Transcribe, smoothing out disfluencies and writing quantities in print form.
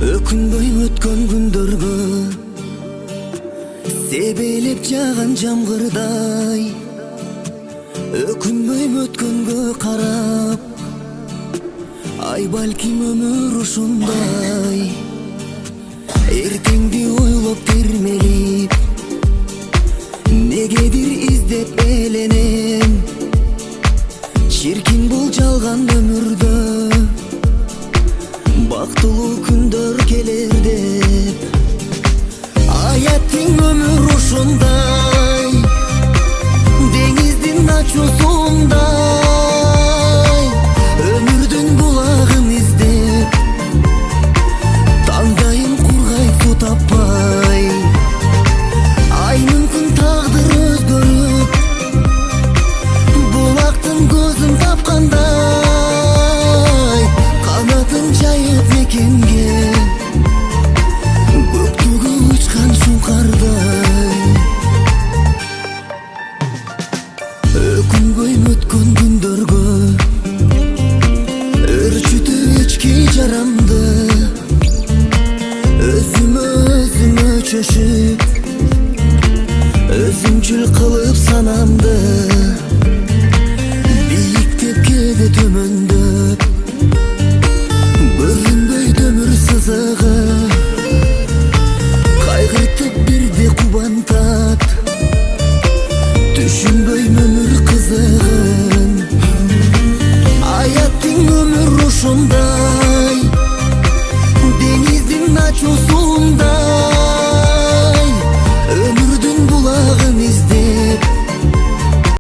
Өкүнбөй өткөн күндөргө себелеп жааган жамгырдай, өкүнбөй өткөнгө карап, ай балким өмүр ушундай. Эртеңди ойлоп термелип, негедир издеп эленем, чиркин бул жалган өмүрдө бактылуу күндөр келер деп. Аяттың өмүр ушундай, деңиздин ачуусундай, өмүрдүн булагын издеп, таңдайым кургай суу таппай. Ай мүмкүн тагдыр өзгөрүп, булактын көзүн тапкандай, канатын жайып мекенге, көктөгө учкан шуңкардай. Өкүнбөй өткөн күндөргө өрчүтүп ички жарамды, өзүмө чөшүп, өзүмчүл кылып санамды, бийиктеп кээде төмөн